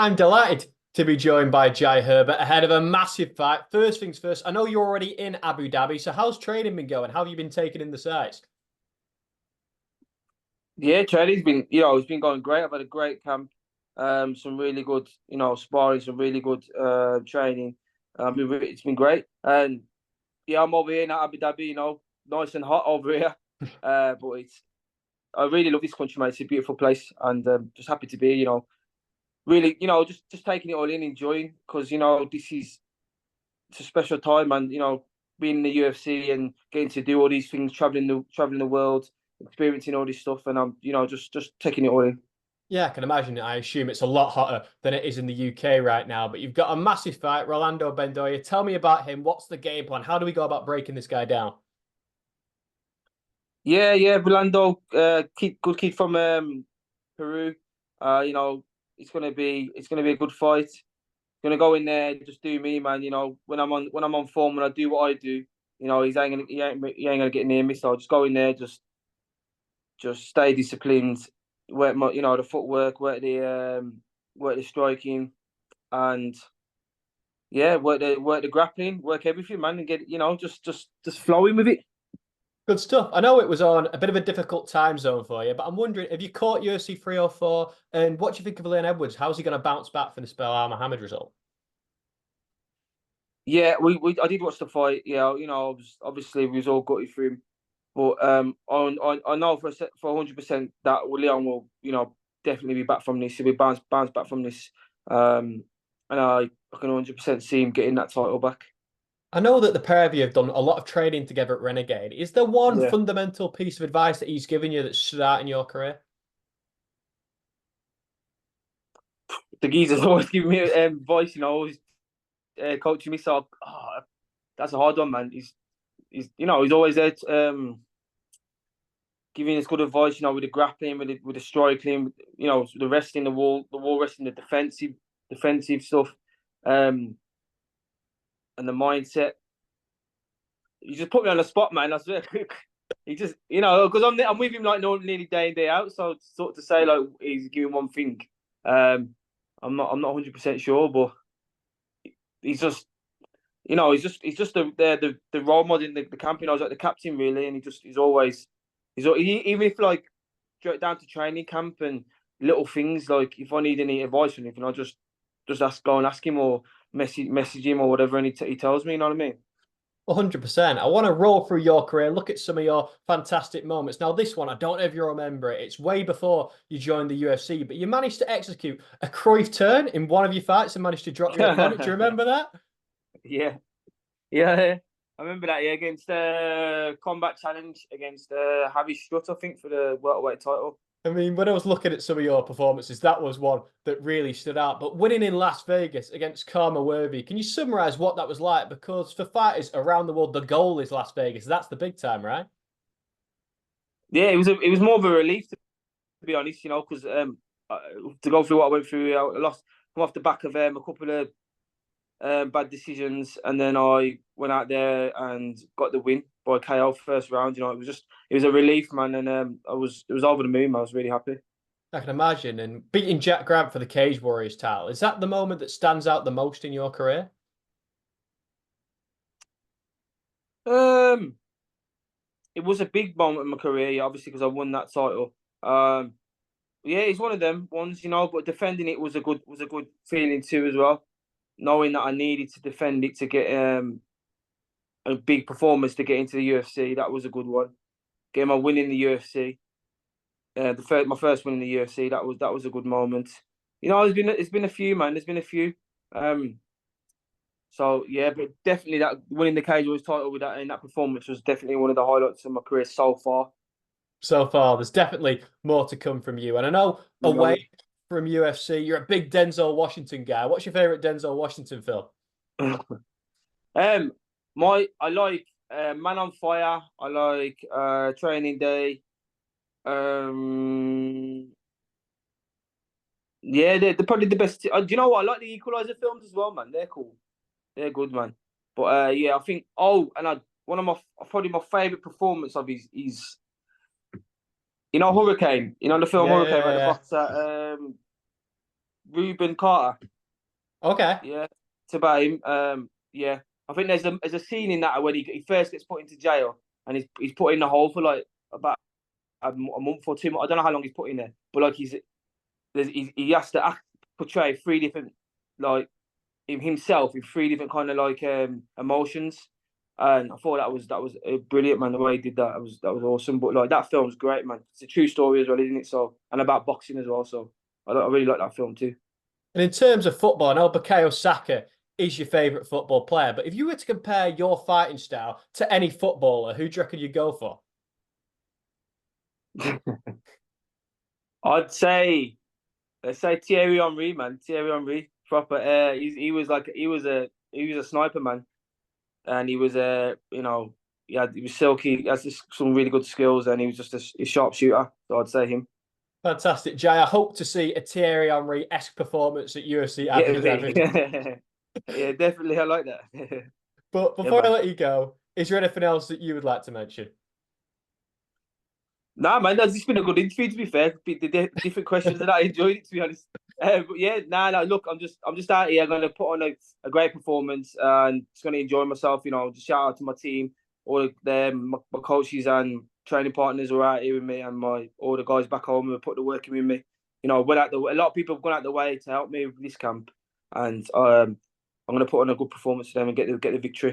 I'm delighted to be joined by Jai Herbert ahead of a massive fight. First things first, I know you're already in Abu Dhabi, so how's training been going? How have you been taking in the sights? Yeah, training's been, it's been going great. I've had a great camp, some really good, sparring, some really good training. It's been great, and yeah, I'm over here in Abu Dhabi, nice and hot over here. But I really love this country, mate. It's a beautiful place, and just happy to be, really, just taking it all in, enjoying, because this is it's a special time, and being in the UFC and getting to do all these things, traveling the world, experiencing all this stuff, and I'm just taking it all in. Yeah, I can imagine. I assume it's a lot hotter than it is in the UK right now, but you've got a massive fight, Rolando Bendoya. Tell me about him. What's the game plan? How do we go about breaking this guy down? Yeah, Rolando, good kid from Peru. It's gonna be a good fight. Gonna go in there, just do me, man. When I'm on form, when I do what I do, he ain't gonna get near me. So I'll just go in there, just stay disciplined, work my the footwork, work the striking, and yeah, work the grappling, work everything, man, and get just flowing with it. Good stuff. I know it was on a bit of a difficult time zone for you, but I'm wondering, have you caught UFC 304? And what do you think of Leon Edwards? How's he going to bounce back from the Belal Muhammad result? Yeah, I did watch the fight. Yeah, obviously we was all gutted for him, but I know for 100% that Leon will definitely be back from this. He'll be bounce back from this, and I can 100% see him getting that title back. I know that the pair of you have done a lot of training together at Renegade. Is there one Yeah, fundamental piece of advice that he's given you that stood out in your career? the geezer's always giving me advice, always coaching me. So that's a hard one, man. He's always there. Giving us good advice, with the grappling, with the striking, the resting, the wall resting, the defensive stuff, um, and the mindset. You just put me on the spot, man. I swear. He just, because I'm with him like nearly day in day out. So sort of to say like he's giving one thing, um, I'm not 100% sure, but he's just, he's just the role model in the camp. He's like the captain really, and even if like down to training camp and little things like if I need any advice or anything, I just go and ask him or message him or whatever, and he tells me. You know what I mean? 100%. I want to roll through your career, look at some of your fantastic moments. Now, this one, I don't know if you remember it. It's way before you joined the UFC, but you managed to execute a Cruyff turn in one of your fights and managed to drop your opponent. Do you remember that? Yeah, yeah. I remember that. Yeah, against combat challenge against Javi Strutt, I think, for the welterweight title. I mean, when I was looking at some of your performances, that was one that really stood out. But winning in Las Vegas against Karma Worthy, can you summarize what that was like? Because for fighters around the world, the goal is Las Vegas. That's the big time, right? Yeah, it was more of a relief to be honest, because to go through what I went through, I lost come off the back of a couple of bad decisions, and then I went out there and got the win by KO first round. It was a relief, man, and it was over the moon. I was really happy. I can imagine. And beating Jack Grant for the Cage Warriors title, is that the moment that stands out the most in your career? Um, it was a big moment in my career, yeah, obviously because I won that title. Yeah, it's one of them ones, but defending it was a good feeling too as well. Knowing that I needed to defend it to get a big performance to get into the UFC, that was a good one. Getting my win in the UFC, my first win in the UFC, that was a good moment. It's been a few, man. There's been a few. Um, so yeah, but definitely that winning the Cage Warriors title with that in that performance was definitely one of the highlights of my career so far. So far, there's definitely more to come from you. And I know You know, away from UFC, you're a big Denzel Washington guy. What's your favorite Denzel Washington film? um, I like Man on Fire. I like Training Day. Um, yeah, they're probably the best. Do you know what? I like the Equalizer films as well, man. They're cool. They're good, man. But yeah, I think. Oh, and one of my probably my favorite performance of his Hurricane. The film Yeah, Hurricane, yeah, where the yeah. boxer. Ruben Carter. Okay. Yeah, it's about him. Yeah, I think there's a scene in that when he first gets put into jail and he's put in the hole for like about a month or 2 months. I don't know how long he's put in there, but like he has to portray three different like himself in three different kind of like emotions. And I thought that was brilliant, man. The way he did that, that was awesome. But like that film's great, man. It's a true story as well, isn't it? So, and about boxing as well. So I really like that film too. And in terms of football, I know Bukayo Saka is your favourite football player, but if you were to compare your fighting style to any footballer, who do you reckon you'd go for? I'd say, let's say Thierry Henry, man. Thierry Henry, proper. He was a sniper, man, and he was he was silky. He has some really good skills, and he was just a sharpshooter. So I'd say him. Fantastic, Jay. I hope to see a Thierry Henry-esque performance at UFC Yeah, Abu mate. Dhabi. Yeah, definitely. I like that. But Yeah, before I man. let you go, is there anything else that you would like to mention? Nah, man, that's just been a good interview. To be fair, the different questions that I enjoyed it. To be honest, but yeah, nah. Look, I'm just out here. Going to put on a great performance and just going to enjoy myself. Just shout out to my team, my coaches and training partners who are out here with me, and all the guys back home who put the work in with me. A lot of people have gone out the way to help me with this camp, and I'm going to put on a good performance for them and get the victory.